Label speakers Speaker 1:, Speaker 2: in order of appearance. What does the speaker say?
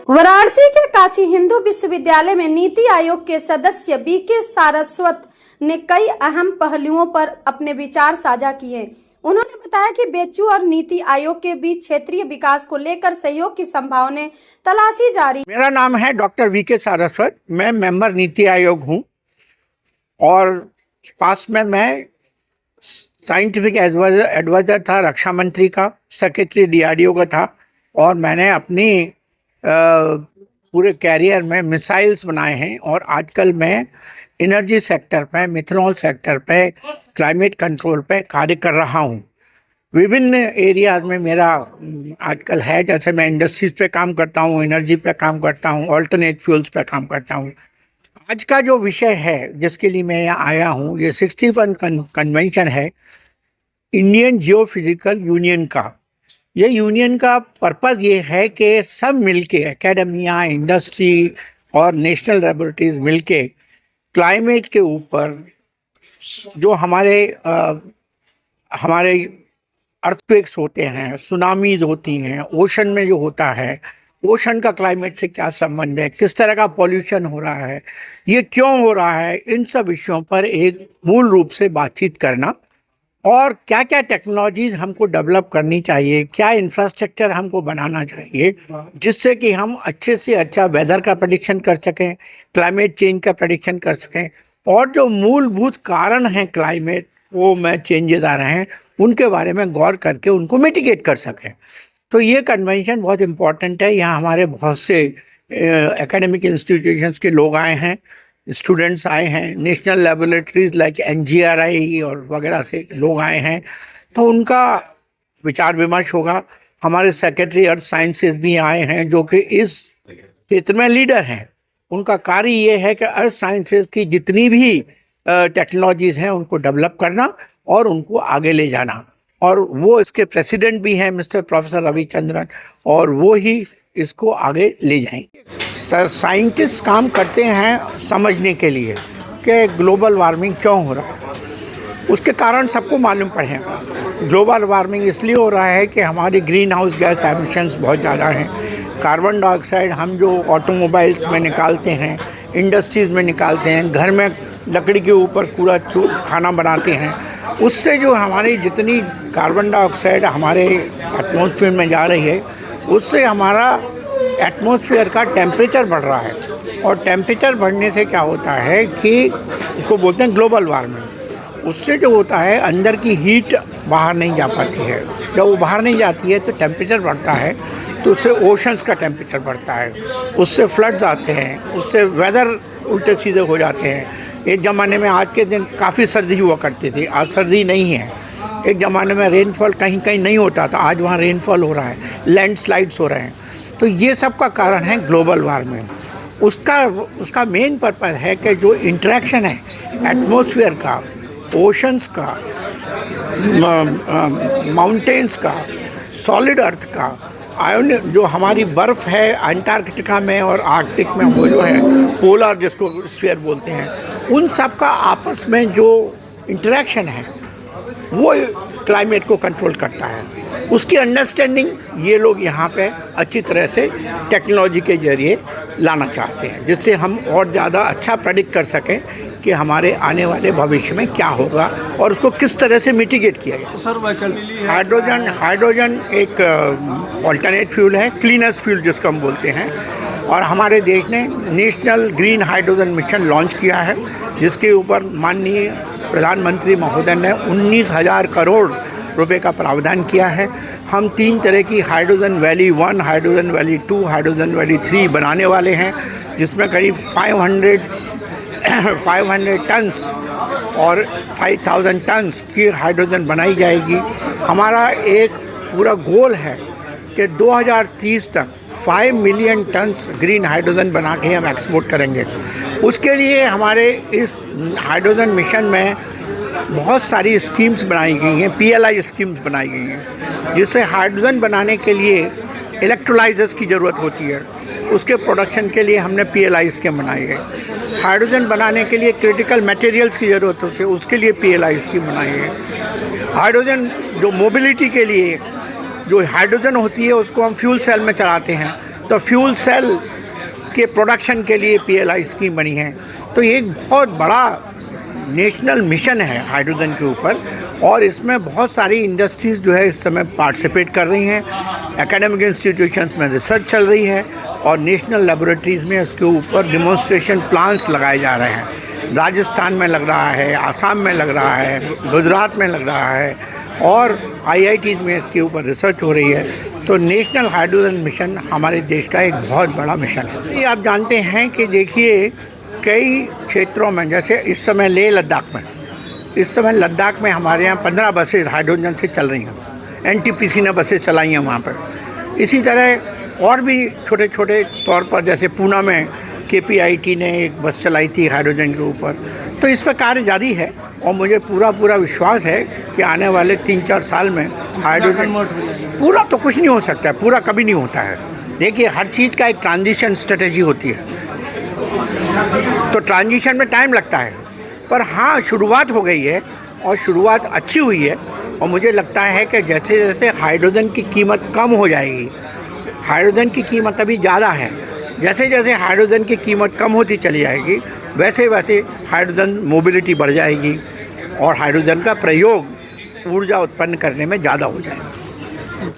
Speaker 1: वाराणसी के काशी हिंदू विश्वविद्यालय में नीति आयोग के सदस्य बीके सारस्वत ने कई अहम पहलुओं पर अपने विचार साझा किए। उन्होंने बताया कि बेचू और नीति आयोग के बीच क्षेत्रीय विकास को लेकर सहयोग की संभावनाएं तलाशी जा रही।
Speaker 2: मेरा नाम है डॉक्टर वीके सारस्वत। मैं मेंबर नीति आयोग हूं और पास में मैं साइंटिफिक एडवाइजर था रक्षा मंत्री का, सेक्रेटरी डीआरडीओ का था और मैंने अपनी पूरे कैरियर में मिसाइल्स बनाए हैं और आजकल मैं एनर्जी सेक्टर पे, मिथनॉल सेक्टर पे, क्लाइमेट कंट्रोल पे कार्य कर रहा हूँ। विभिन्न एरियाज में मेरा आजकल है, जैसे मैं इंडस्ट्रीज पे काम करता हूँ, एनर्जी पे काम करता हूँ, ऑल्टरनेट फ्यूल्स पे काम करता हूँ। आज का जो विषय है जिसके लिए मैं यहाँ आया हूँ, ये 61 कन्वेंशन है इंडियन जियोफिजिकल यूनियन का। ये यूनियन का पर्पज़ ये है कि सब मिलके, एकेडमिया, इंडस्ट्री और नेशनल लेबोरेटरीज मिलके क्लाइमेट के ऊपर जो हमारे अर्थक्वेक्स होते हैं, सुनामीज होती हैं, ओशन में जो होता है, ओशन का क्लाइमेट से क्या संबंध है, किस तरह का पॉल्यूशन हो रहा है, ये क्यों हो रहा है, इन सब विषयों पर एक मूल रूप से बातचीत करना और क्या क्या टेक्नोलॉजीज हमको डेवलप करनी चाहिए, क्या इंफ्रास्ट्रक्चर हमको बनाना चाहिए जिससे कि हम अच्छे से अच्छा वेदर का प्रेडिक्शन कर सकें, क्लाइमेट चेंज का प्रेडिक्शन कर सकें और जो मूलभूत कारण हैं क्लाइमेट वो में चेंजेस आ रहे हैं उनके बारे में गौर करके उनको मिटिगेट कर सकें। तो ये कन्वेंशन बहुत इम्पॉर्टेंट है। यहाँ हमारे बहुत से एकेडमिक इंस्टीट्यूशंस के लोग आए हैं, स्टूडेंट्स आए हैं, नेशनल लेबोरेटरीज लाइक NGRI और वगैरह से लोग आए हैं, तो उनका विचार विमर्श होगा। हमारे सेक्रेटरी अर्थ साइंसेज भी आए हैं जो कि इस क्षेत्र में लीडर हैं। उनका कार्य ये है कि अर्थ साइंसेज की जितनी भी टेक्नोलॉजीज़ हैं उनको डेवलप करना और उनको आगे ले जाना, और वो इसके प्रेसिडेंट भी हैं मिस्टर प्रोफेसर रविचंद्रन, और वो ही इसको आगे ले जाएंगे। साइंटिस्ट काम करते हैं समझने के लिए कि ग्लोबल वार्मिंग क्यों हो रहा है। उसके कारण सबको मालूम पड़े। ग्लोबल वार्मिंग इसलिए हो रहा है कि हमारी ग्रीन हाउस गैस एमिशंस बहुत ज़्यादा हैं। कार्बन डाइऑक्साइड हम जो ऑटोमोबाइल्स में निकालते हैं, इंडस्ट्रीज़ में निकालते हैं, घर में लकड़ी के ऊपर कूड़ा खाना बनाते हैं, उससे जो हमारी जितनी कार्बन डाइऑक्साइड हमारे एटमॉस्फेयर में जा रही है उससे हमारा एटमॉस्फेयर का टेम्परेचर बढ़ रहा है। और टेम्परेचर बढ़ने से क्या होता है कि इसको बोलते हैं ग्लोबल वार्मिंग। उससे जो होता है अंदर की हीट बाहर नहीं जा पाती है। जब वो बाहर नहीं जाती है तो टेम्परेचर बढ़ता है, तो उससे ओशंस का टेम्परेचर बढ़ता है, उससे फ्लड्स आते हैं, उससे वेदर उल्टे सीधे हो जाते हैं। एक ज़माने में आज के दिन काफ़ी सर्दी हुआ करती थी, आज सर्दी नहीं है। एक ज़माने में रेनफॉल कहीं कहीं नहीं होता था, आज वहाँ रेनफॉल हो रहा है, लैंडस्लाइड्स हो रहे हैं। तो ये सब का कारण है ग्लोबल वार्मिंग। उसका मेन पर्पज़ है कि जो इंटरेक्शन है एटमॉस्फेयर का, ओशंस का, माउंटेन्स का, सॉलिड अर्थ का, आयोन जो हमारी बर्फ़ है अंटार्कटिका में और आर्कटिक में, वो जो है पोलर जिसको स्फीयर बोलते हैं, उन सब का आपस में जो इंटरेक्शन है वो क्लाइमेट को कंट्रोल करता है। उसकी अंडरस्टैंडिंग ये लोग यहाँ पे अच्छी तरह से टेक्नोलॉजी के ज़रिए लाना चाहते हैं, जिससे हम और ज़्यादा अच्छा प्रेडिक्ट कर सकें कि हमारे आने वाले भविष्य में क्या होगा और उसको किस तरह से मिटिगेट किया जाए। सर, हाइड्रोजन एक ऑल्टरनेट फ्यूल है, क्लीनेस्ट फ्यूल जिसको हम बोलते हैं, और हमारे देश ने national green hydrogen mission launch किया है, जिसके ऊपर माननीय प्रधानमंत्री महोदय ने 19,000 करोड़ रुपए का प्रावधान किया है। हम 3 तरह की hydrogen valley 1, hydrogen valley 2, hydrogen valley 3 बनाने वाले हैं, जिसमें करीब 500 टन्स और 5,000 टन्स की हाइड्रोजन बनाई जाएगी। हमारा एक पूरा गोल है कि 2030 तक 5 मिलियन टन्स ग्रीन हाइड्रोजन बना के हम एक्सपोर्ट करेंगे। उसके लिए हमारे इस हाइड्रोजन मिशन में बहुत सारी स्कीम्स बनाई गई हैं, PLI स्कीम्स बनाई गई हैं, जिससे हाइड्रोजन बनाने के लिए इलेक्ट्रोलाइजर्स की ज़रूरत होती है। उसके प्रोडक्शन के लिए हमने PLI स्कीम बनाई है। हाइड्रोजन बनाने के लिए क्रिटिकल मटेरियल्स की ज़रूरत होती है, उसके लिए PLI स्कीम बनाई है। हाइड्रोजन जो मोबिलिटी के लिए जो हाइड्रोजन होती है उसको हम फ्यूल सेल में चलाते हैं, तो फ्यूल सेल के प्रोडक्शन के लिए PLI स्कीम बनी है। तो ये एक बहुत बड़ा नेशनल मिशन है हाइड्रोजन के ऊपर, और इसमें बहुत सारी इंडस्ट्रीज़ जो है इस समय पार्टिसिपेट कर रही हैं। एकेडमिक इंस्टीट्यूशंस में रिसर्च चल रही है और नेशनल लेबोरेटरीज़ में इसके ऊपर डिमॉन्स्ट्रेशन प्लांट्स लगाए जा रहे हैं। राजस्थान में लग रहा है, आसाम में लग रहा है, गुजरात में लग रहा है, और IITs में इसके ऊपर रिसर्च हो रही है। तो नेशनल हाइड्रोजन मिशन हमारे देश का एक बहुत बड़ा मिशन है। ये आप जानते हैं कि देखिए कई क्षेत्रों में, जैसे इस समय लेह लद्दाख में, इस समय लद्दाख में हमारे यहाँ 15 बसेज हाइड्रोजन से चल रही हैं। NTPC ने बसेज चलाई हैं वहाँ पर। इसी तरह और भी छोटे छोटे तौर पर, जैसे पूना में KPIT ने एक बस चलाई थी हाइड्रोजन के ऊपर। तो इस पर कार्य जारी है और मुझे पूरा विश्वास है कि आने वाले 3-4 साल में हाइड्रोजन, पूरा तो कुछ नहीं हो सकता है, पूरा कभी नहीं होता है। देखिए हर चीज़ का एक ट्रांजिशन स्ट्रेटेजी होती है, तो ट्रांजिशन में टाइम लगता है, पर हाँ शुरुआत हो गई है और शुरुआत अच्छी हुई है। और मुझे लगता है कि जैसे जैसे हाइड्रोजन की कीमत कम हो जाएगी, हाइड्रोजन की कीमत अभी ज़्यादा है, जैसे जैसे हाइड्रोजन की कीमत कम होती चली जाएगी वैसे वैसे हाइड्रोजन मोबिलिटी बढ़ जाएगी और हाइड्रोजन का प्रयोग ऊर्जा उत्पन्न करने में ज़्यादा हो जाएगा।